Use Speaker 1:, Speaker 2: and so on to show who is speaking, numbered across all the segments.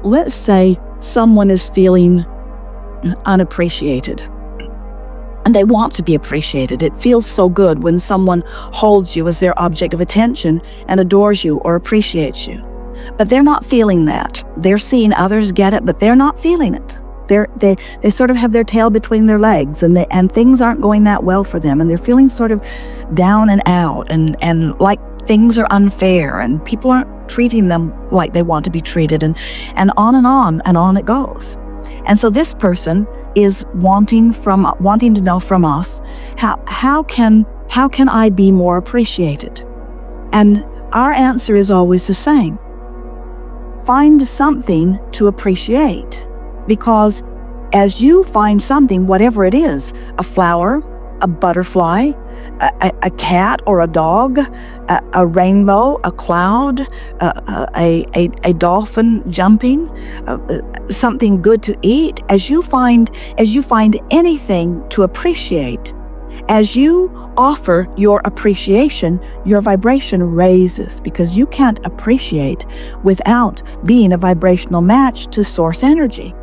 Speaker 1: let's say someone is feeling unappreciated and they want to be appreciated. It feels so good when someone holds you as their object of attention and adores you or appreciates you. But they're not feeling that. They're seeing others get it, but they're not feeling it. They sort of have their tail between their legs, and things aren't going that well for them, and they're feeling sort of down and out, and like things are unfair, and people aren't treating them like they want to be treated, and on it goes. And so this person is wanting to know from us, how can I be more appreciated? And our answer is always the same. Find something to appreciate, because as you find something, whatever it is, a flower, a butterfly, a cat or a dog, a rainbow, a cloud, a dolphin jumping, something good to eat, as you find anything to appreciate, as you offer your appreciation, your vibration raises, because you can't appreciate without being a vibrational match to source energy.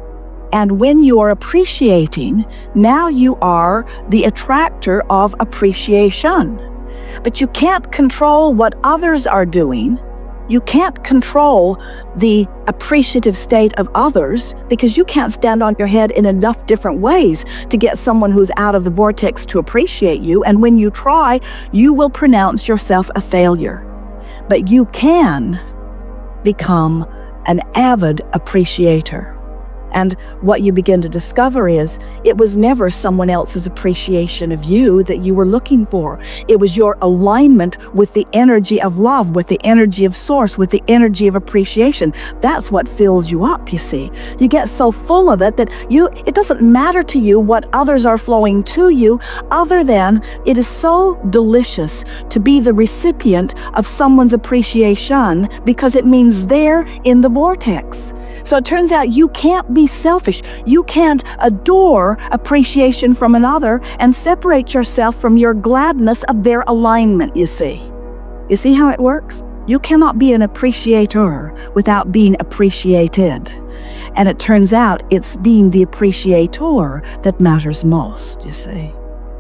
Speaker 1: And when you are appreciating, now you are the attractor of appreciation. But you can't control what others are doing. You can't control the appreciative state of others, because you can't stand on your head in enough different ways to get someone who's out of the vortex to appreciate you. And when you try, you will pronounce yourself a failure. But you can become an avid appreciator. And what you begin to discover is it was never someone else's appreciation of you that you were looking for. It was your alignment with the energy of love, with the energy of source, with the energy of appreciation. That's what fills you up, you see. You get so full of it that it doesn't matter to you what others are flowing to you, other than it is so delicious to be the recipient of someone's appreciation, because it means they're in the vortex. So it turns out you can't be selfish. You can't adore appreciation from another and separate yourself from your gladness of their alignment, you see. You see how it works? You cannot be an appreciator without being appreciated. And it turns out it's being the appreciator that matters most, you see.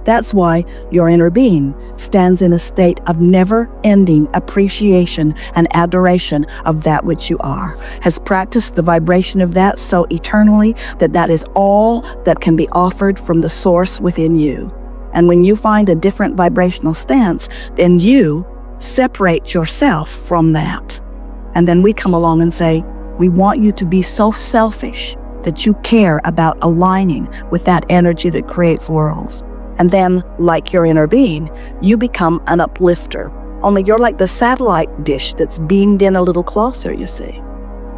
Speaker 1: That's why your inner being stands in a state of never-ending appreciation and adoration of that which you are, has practiced the vibration of that so eternally that is all that can be offered from the source within you. And when you find a different vibrational stance, then you separate yourself from that. And then we come along and say, we want you to be so selfish that you care about aligning with that energy that creates worlds. And then, like your inner being, you become an uplifter. Only you're like the satellite dish that's beamed in a little closer, you see.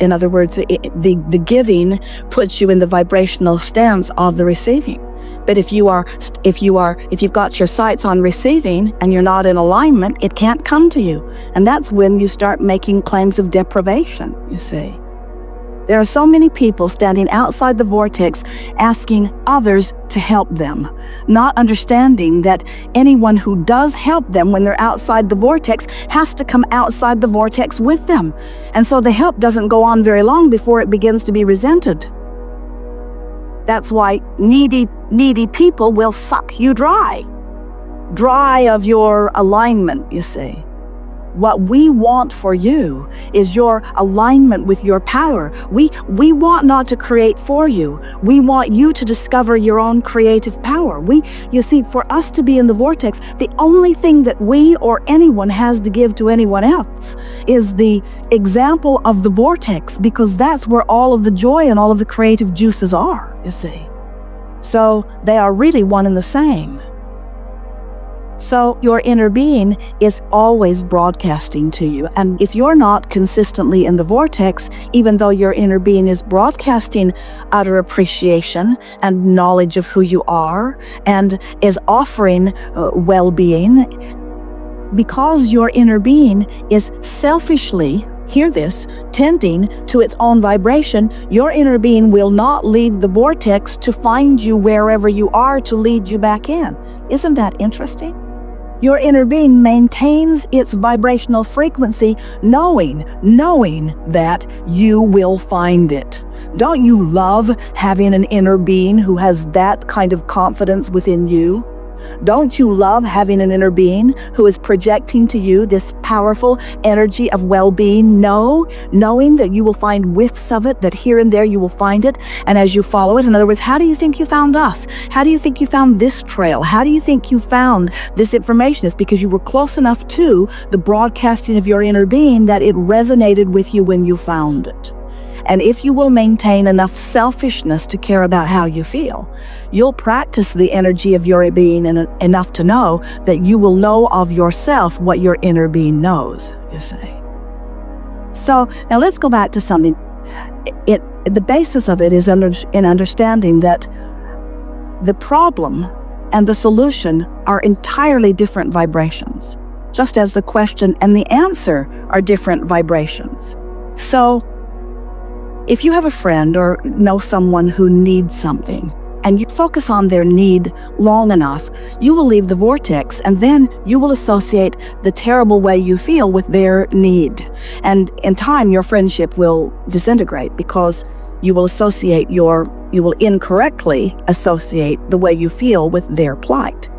Speaker 1: In other words, the giving puts you in the vibrational stance of the receiving. But if you've got your sights on receiving and you're not in alignment, it can't come to you. And that's when you start making claims of deprivation, you see. There are so many people standing outside the vortex asking others to help them, not understanding that anyone who does help them when they're outside the vortex has to come outside the vortex with them. And so the help doesn't go on very long before it begins to be resented. That's why needy people will suck you dry of your alignment, you see. What we want for you is your alignment with your power. We want not to create for you. We want you to discover your own creative power. You see, for us to be in the vortex, the only thing that we or anyone has to give to anyone else is the example of the vortex, because that's where all of the joy and all of the creative juices are, you see. So they are really one and the same. So your inner being is always broadcasting to you. And if you're not consistently in the vortex, even though your inner being is broadcasting utter appreciation and knowledge of who you are and is offering well-being, because your inner being is selfishly, hear this, tending to its own vibration, your inner being will not lead the vortex to find you wherever you are to lead you back in. Isn't that interesting? Your inner being maintains its vibrational frequency knowing that you will find it. Don't you love having an inner being who has that kind of confidence within you? Don't you love having an inner being who is projecting to you this powerful energy of well-being, knowing that you will find whiffs of it, that here and there you will find it, and as you follow it, in other words, how do you think you found us? How do you think you found this trail? How do you think you found this information? It's because you were close enough to the broadcasting of your inner being that it resonated with you when you found it. And if you will maintain enough selfishness to care about how you feel, you'll practice the energy of your being enough to know that you will know of yourself what your inner being knows, you see. So now let's go back to something. The basis of it is in understanding that the problem and the solution are entirely different vibrations, just as the question and the answer are different vibrations. So if you have a friend or know someone who needs something, and you focus on their need long enough, you will leave the vortex, and then you will associate the terrible way you feel with their need. And in time, your friendship will disintegrate because you will incorrectly associate the way you feel with their plight.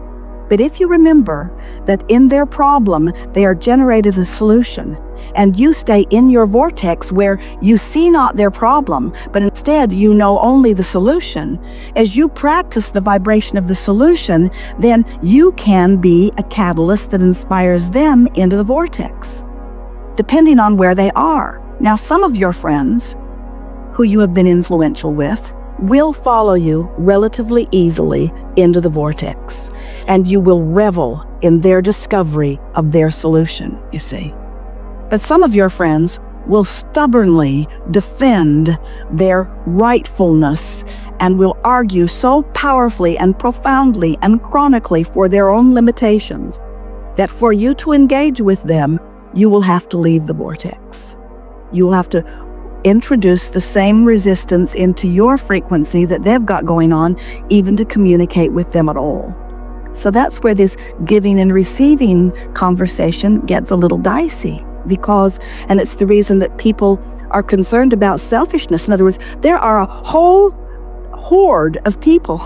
Speaker 1: But if you remember that in their problem, they are generated a solution, and you stay in your vortex where you see not their problem, but instead you know only the solution, as you practice the vibration of the solution, then you can be a catalyst that inspires them into the vortex, depending on where they are. Now, some of your friends who you have been influential with will follow you relatively easily into the vortex, and you will revel in their discovery of their solution, you see. But some of your friends will stubbornly defend their rightfulness and will argue so powerfully and profoundly and chronically for their own limitations that for you to engage with them, you will have to leave the vortex. You will have to introduce the same resistance into your frequency that they've got going on, even to communicate with them at all. So that's where this giving and receiving conversation gets a little dicey, because, and it's the reason that people are concerned about selfishness. In other words, there are a whole horde of people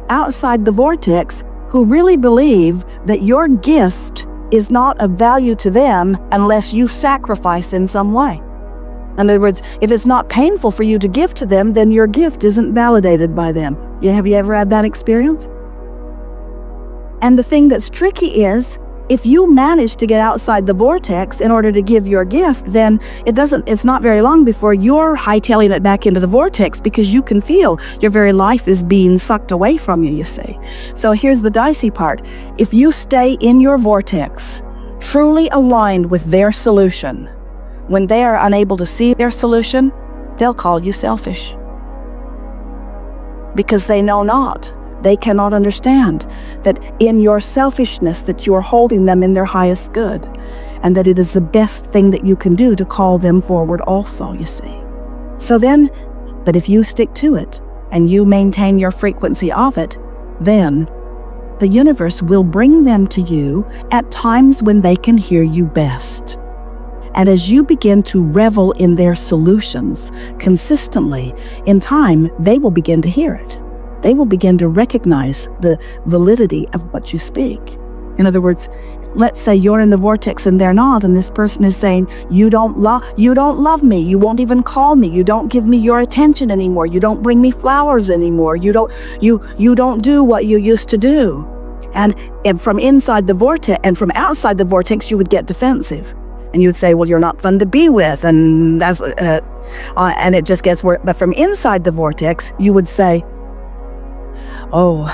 Speaker 1: outside the vortex who really believe that your gift is not of value to them unless you sacrifice in some way. In other words, if it's not painful for you to give to them, then your gift isn't validated by them. Have you ever had that experience? And the thing that's tricky is, if you manage to get outside the vortex in order to give your gift, then it's not very long before you're hightailing it back into the vortex, because you can feel your very life is being sucked away from you, you see. So here's the dicey part. If you stay in your vortex, truly aligned with their solution, when they are unable to see their solution, they'll call you selfish. Because they know not, they cannot understand that in your selfishness that you are holding them in their highest good, and that it is the best thing that you can do to call them forward also, you see. So then, but if you stick to it, and you maintain your frequency of it, then the universe will bring them to you at times when they can hear you best. And as you begin to revel in their solutions consistently, in time, they will begin to hear it. They will begin to recognize the validity of what you speak. In other words, let's say you're in the vortex and they're not, and this person is saying, you don't love me, you won't even call me, you don't give me your attention anymore, you don't bring me flowers anymore, you don't do what you used to do. And from inside the vortex and from outside the vortex, you would get defensive. And you would say, well, you're not fun to be with, and that's and it just gets worse. But from inside the vortex, you would say, oh,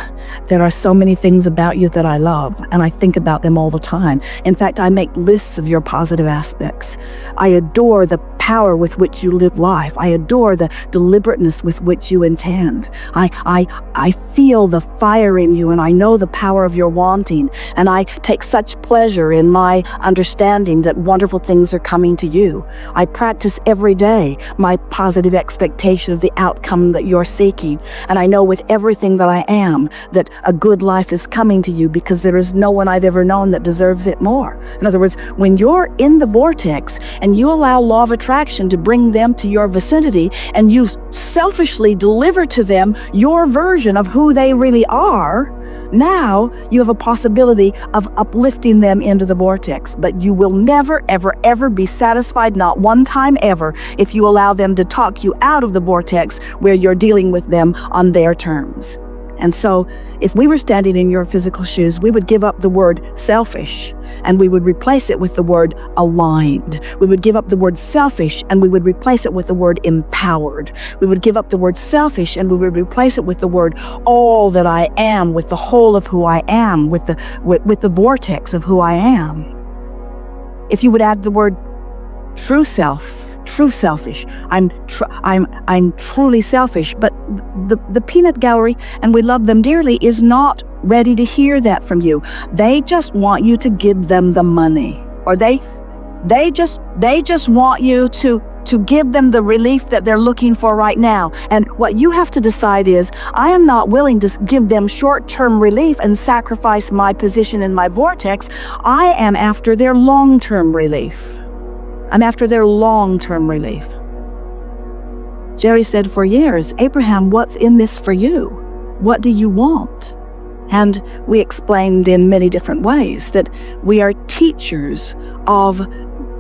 Speaker 1: there are so many things about you that I love, and I think about them all the time. In fact, I make lists of your positive aspects. I adore the power with which you live life. I adore the deliberateness with which you intend. I feel the fire in you, and I know the power of your wanting. And I take such pleasure in my understanding that wonderful things are coming to you. I practice every day my positive expectation of the outcome that you're seeking. And I know with everything that I am that a good life is coming to you, because there is no one I've ever known that deserves it more. In other words, when you're in the vortex and you allow law of attraction to bring them to your vicinity, and you selfishly deliver to them your version of who they really are, now you have a possibility of uplifting them into the vortex. But you will never, ever, ever be satisfied, not one time ever, if you allow them to talk you out of the vortex where you're dealing with them on their terms. And so if we were standing in your physical shoes, we would give up the word selfish and we would replace it with the word aligned. We would give up the word selfish and we would replace it with the word empowered. We would give up the word selfish and we would replace it with the word all that I am, with the whole of who I am, with the vortex of who I am. If you would add the word true self, true selfish. I'm truly selfish. But the peanut gallery, and we love them dearly, is not ready to hear that from you. They just want you to give them the money, or they just want you to give them the relief that they're looking for right now. And what you have to decide is, I am not willing to give them short-term relief and sacrifice my position in my vortex. I am after their long-term relief. I'm after their long-term relief. Jerry said for years, Abraham, what's in this for you? What do you want? And we explained in many different ways that we are teachers of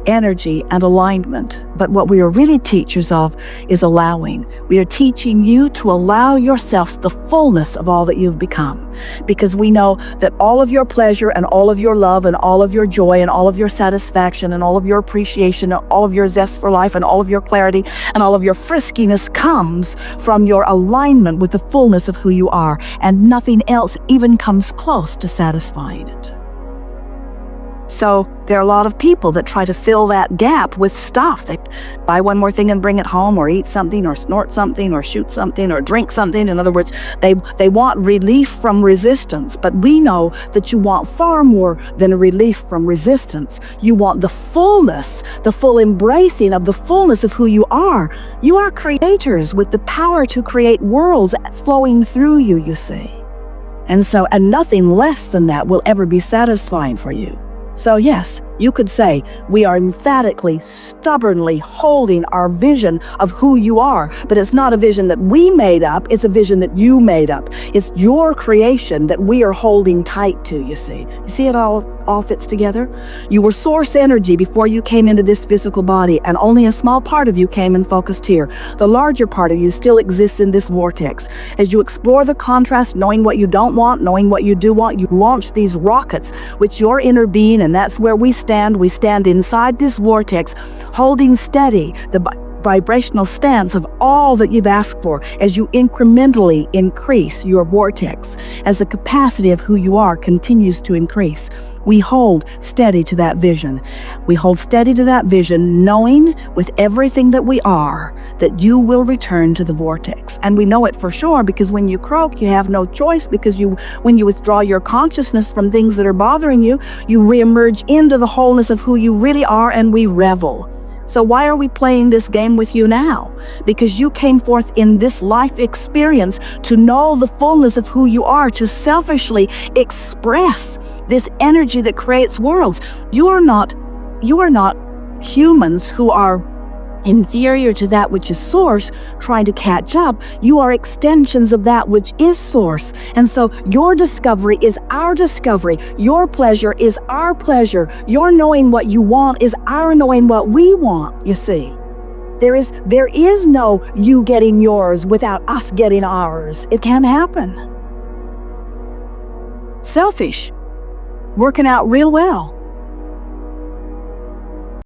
Speaker 1: energy and alignment. But what we are really teachers of is allowing. We are teaching you to allow yourself the fullness of all that you've become. Because we know that all of your pleasure and all of your love and all of your joy and all of your satisfaction and all of your appreciation and all of your zest for life and all of your clarity and all of your friskiness comes from your alignment with the fullness of who you are. And nothing else even comes close to satisfying it. So there are a lot of people that try to fill that gap with stuff. They buy one more thing and bring it home, or eat something, or snort something, or shoot something, or drink something. In other words, they want relief from resistance. But we know that you want far more than relief from resistance. You want the fullness, the full embracing of the fullness of who you are. You are creators with the power to create worlds flowing through you, you see. And nothing less than that will ever be satisfying for you. So yes, you could say we are emphatically, stubbornly holding our vision of who you are, but it's not a vision that we made up, it's a vision that you made up. It's your creation that we are holding tight to, you see. You see it all fits together? You were source energy before you came into this physical body, and only a small part of you came and focused here. The larger part of you still exists in this vortex. As you explore the contrast, knowing what you don't want, knowing what you do want, you launch these rockets with your inner being, and that's where we stand. We stand inside this vortex, holding steady the vibrational stance of all that you've asked for as you incrementally increase your vortex, as the capacity of who you are continues to increase. We hold steady to that vision. We hold steady to that vision, knowing with everything that we are that you will return to the vortex. And we know it for sure because when you croak, you have no choice, because when you withdraw your consciousness from things that are bothering you, you reemerge into the wholeness of who you really are, and we revel. So why are we playing this game with you now? Because you came forth in this life experience to know the fullness of who you are, to selfishly express this energy that creates worlds. You are not humans who are inferior to that which is source, trying to catch up. You are extensions of that which is source. And so your discovery is our discovery. Your pleasure is our pleasure. Your knowing what you want is our knowing what we want, you see. There is no you getting yours without us getting ours. It can't happen. Selfish, working out real well.